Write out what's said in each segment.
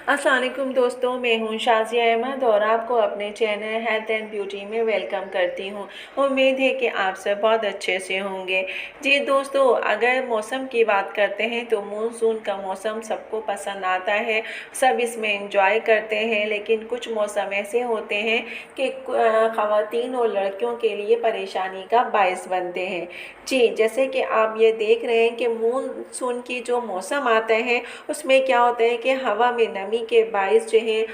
अस्सलाम वालेकुम दोस्तों, मैं हूं शाज़िया अहमद और आपको अपने चैनल हेल्थ एंड ब्यूटी में वेलकम करती हूं। उम्मीद है कि आप सब बहुत अच्छे से होंगे। जी दोस्तों, अगर मौसम की बात करते हैं तो मानसून का मौसम सबको पसंद आता है, सब इसमें एंजॉय करते हैं। लेकिन कुछ मौसम ऐसे होते हैं कि ख़वातीन और लड़कियों के लिए परेशानी का बायस बनते हैं। जी, जैसे कि आप ये देख रहे हैं कि मानसून की जो मौसम आता है उसमें क्या होता है कि हवा में नमी के बायस जो है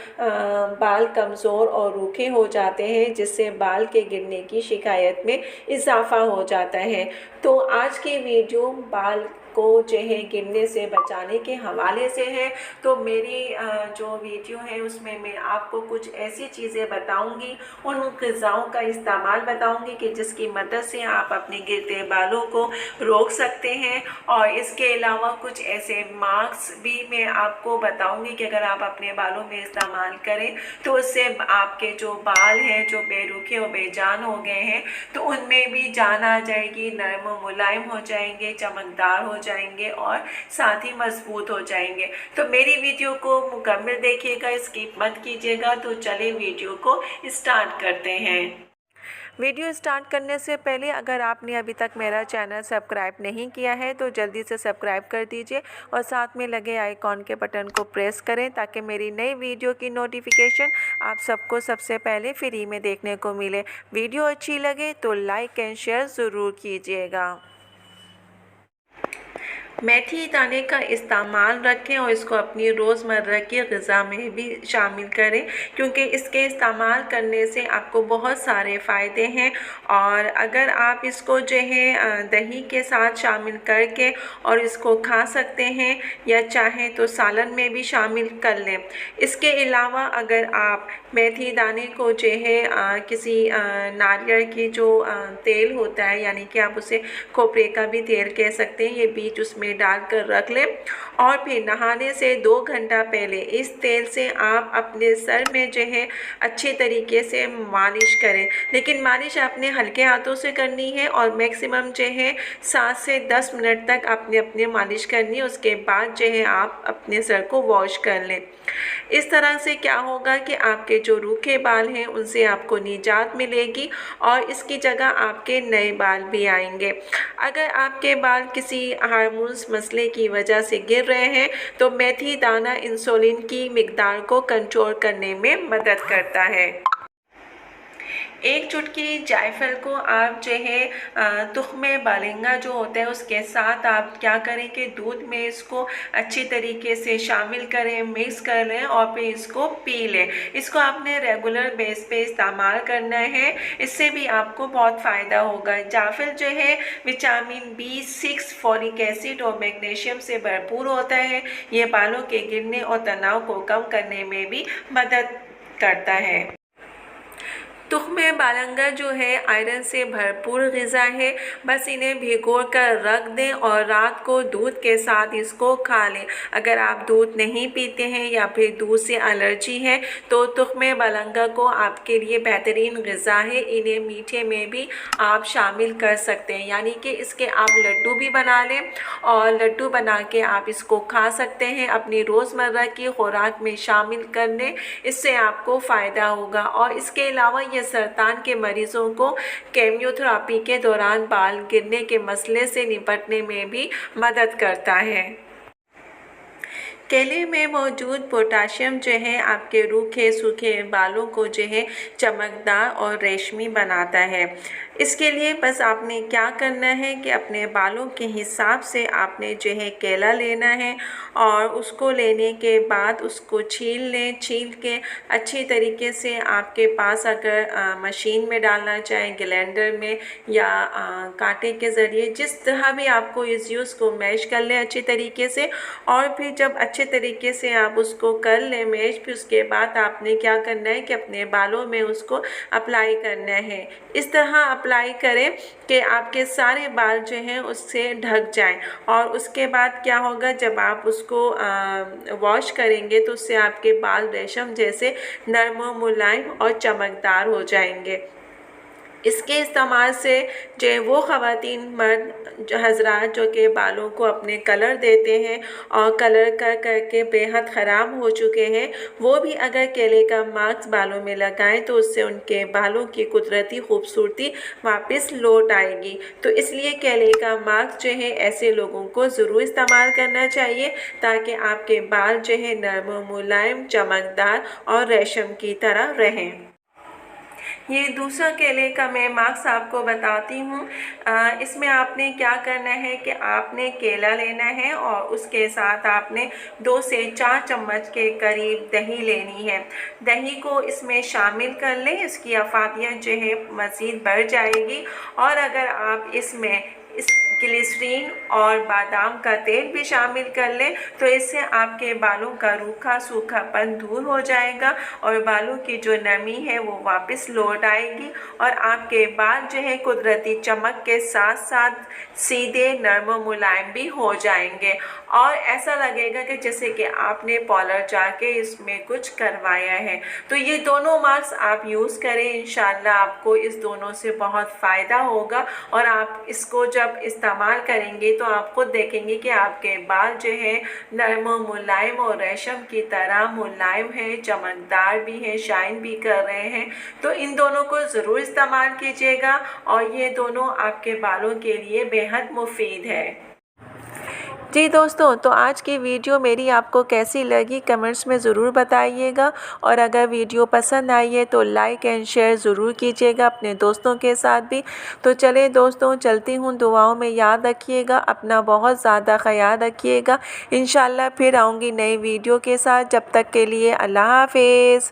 बाल कमज़ोर और रूखे हो जाते हैं, जिससे बाल के गिरने की शिकायत में इजाफ़ा हो जाता है। तो आज की वीडियो बाल को जो है गिरने से बचाने के हवाले से है। तो मेरी जो वीडियो है उसमें मैं आपको कुछ ऐसी चीज़ें बताऊंगी, उन ग़िज़ाओं का इस्तेमाल बताऊंगी कि जिसकी मदद से आप अपने गिरते बालों को रोक सकते हैं। और इसके अलावा कुछ ऐसे मास्क भी मैं आपको बताऊंगी कि अगर आप अपने बालों में इस्तेमाल करें तो उससे आपके जो बाल हैं जो बेरुखे और बेजान हो गए हैं तो उनमें भी जान आ जाएगी, नरम और मुलायम हो जाएंगे, चमकदार हो जाएंगे और साथ ही मजबूत हो जाएंगे। तो मेरी वीडियो को मुकम्मल देखिएगा, स्किप मत कीजिएगा। तो चलिए वीडियो को स्टार्ट करते हैं। वीडियो स्टार्ट करने से पहले अगर आपने अभी तक मेरा चैनल सब्सक्राइब नहीं किया है तो जल्दी से सब्सक्राइब कर दीजिए और साथ में लगे आइकॉन के बटन को प्रेस करें ताकि मेरी नई वीडियो की नोटिफिकेशन आप सबको सबसे पहले फ्री में देखने को मिले। वीडियो अच्छी लगे तो लाइक एंड शेयर ज़रूर कीजिएगा। मेथी दाने का इस्तेमाल रखें और इसको अपनी रोज़मर्रा की ग़िज़ा में भी शामिल करें, क्योंकि इसके इस्तेमाल करने से आपको बहुत सारे फ़ायदे हैं। और अगर आप इसको जो है दही के साथ शामिल करके और इसको खा सकते हैं या चाहें तो सालन में भी शामिल कर लें। इसके अलावा अगर आप मेथी दाने को जो है किसी नारियल की जो तेल होता है, यानी कि आप उसे खोपरे का भी तेल कह सकते हैं, ये बीज उसमें डालकर रख लें और फिर नहाने से 2 घंटा पहले इस तेल से आप अपने सर में जो है अच्छे तरीके से मालिश करें। लेकिन मालिश आपने हल्के हाथों से करनी है और मैक्सिमम जो है 7 से 10 मिनट तक आपने अपने मालिश करनी है। उसके बाद जो है आप अपने सर को वॉश कर लें। इस तरह से क्या होगा कि आपके जो रूखे बाल हैं उनसे आपको निजात मिलेगी और इसकी जगह आपके नए बाल भी आएंगे। अगर आपके बाल किसी हार्मोन्स मसले की वजह से गिर रहे हैं तो मेथी दाना इंसुलिन की मिकदार को कंट्रोल करने में मदद करता है। 1 चुटकी जायफल को आप जो है तुख्मे बालिंगा जो होता है उसके साथ आप क्या करें कि दूध में इसको अच्छी तरीके से शामिल करें, मिक्स कर लें और फिर इसको पी लें। इसको आपने रेगुलर बेस पे इस्तेमाल करना है, इससे भी आपको बहुत फ़ायदा होगा। जायफल जो है विटामिन B6, फॉलिक एसिड और मैग्नीशियम से भरपूर होता है। ये बालों के गिरने और तनाव को कम करने में भी मदद करता है। तुख्मे बालंगा जो है आयरन से भरपूर ग़िज़ा है। बस इन्हें भिगो कर रख दें और रात को दूध के साथ इसको खा लें। अगर आप दूध नहीं पीते हैं या फिर दूध से एलर्जी है तो तुख्मे बालंगा को आपके लिए बेहतरीन ग़िज़ा है। इन्हें मीठे में भी आप शामिल कर सकते हैं, यानी कि इसके आप लड्डू भी बना लें और लड्डू बना के आप इसको खा सकते हैं अपनी रोज़मर्रा की खुराक में शामिल करने। इससे आपको फ़ायदा होगा। और इसके अलावा ये सरतान के मरीज़ों को केमोथेरेपी के दौरान बाल गिरने के मसले से निपटने में भी मदद करता है। केले में मौजूद पोटाशियम जो है आपके रूखे सूखे बालों को जो है चमकदार और रेशमी बनाता है। इसके लिए बस आपने क्या करना है कि अपने बालों के हिसाब से आपने जो है केला लेना है और उसको लेने के बाद उसको छील लें। छील के अच्छी तरीके से आपके पास अगर मशीन में डालना चाहें, ग्राइंडर में या कांटे के ज़रिए, जिस तरह भी आपको इस यूज़ को मैश कर लें अच्छी तरीके से। और फिर जब अच्छे तरीके से आप उसको कर लें मैश, फिर उसके बाद आपने क्या करना है कि अपने बालों में उसको अप्लाई करना है। इस तरह अप्लाई करें कि आपके सारे बाल जो हैं उससे ढक जाएं। और उसके बाद क्या होगा, जब आप उसको वॉश करेंगे तो उससे आपके बाल रेशम जैसे नरम, मुलायम और चमकदार हो जाएंगे। इसके इस्तेमाल से जो वो ख़वातीन मर्द हज़रात जो कि बालों को अपने कलर देते हैं और कलर कर कर के बेहद ख़राब हो चुके हैं, वो भी अगर केले का मास्क बालों में लगाएं तो उससे उनके बालों की कुदरती खूबसूरती वापस लौट आएगी। तो इसलिए केले का मास्क जो है ऐसे लोगों को ज़रूर इस्तेमाल करना चाहिए ताकि आपके बाल जो है नरम मुलायम, चमकदार और रेशम की तरह रहें। ये दूसरा केले का मैं मास्क आपको बताती हूँ। इसमें आपने क्या करना है कि आपने केला लेना है और उसके साथ आपने 2 से 4 चम्मच के करीब दही लेनी है। दही को इसमें शामिल कर लें, इसकी अफादियत जो है मज़ीद बढ़ जाएगी। और अगर आप इसमें ग्लिसरीन और बादाम का तेल भी शामिल कर लें तो इससे आपके बालों का रूखा सूखापन दूर हो जाएगा और बालों की जो नमी है वो वापस लौट आएगी और आपके बाल जो है कुदरती चमक के साथ साथ सीधे नरम मुलायम भी हो जाएंगे और ऐसा लगेगा कि जैसे कि आपने पार्लर जाके इसमें कुछ करवाया है। तो ये दोनों मास्क आप यूज़ करें, इंशाल्लाह आपको इस दोनों से बहुत फ़ायदा होगा और आप इसको जब इस्तेमाल करेंगे तो आप खुद देखेंगे कि आपके बाल जो है नरम मुलायम और रेशम की तरह मुलायम है, चमकदार भी है, शाइन भी कर रहे हैं। तो इन दोनों को ज़रूर इस्तेमाल कीजिएगा और ये दोनों आपके बालों के लिए बेहद मुफीद है। जी दोस्तों, तो आज की वीडियो मेरी आपको कैसी लगी कमेंट्स में ज़रूर बताइएगा और अगर वीडियो पसंद आई है तो लाइक एंड शेयर ज़रूर कीजिएगा अपने दोस्तों के साथ भी। तो चले दोस्तों, चलती हूँ, दुआओं में याद रखिएगा, अपना बहुत ज़्यादा ख्याल रखिएगा। इंशाल्लाह फिर आऊँगी नई वीडियो के साथ, जब तक के लिए अल्लाह हाफिज़।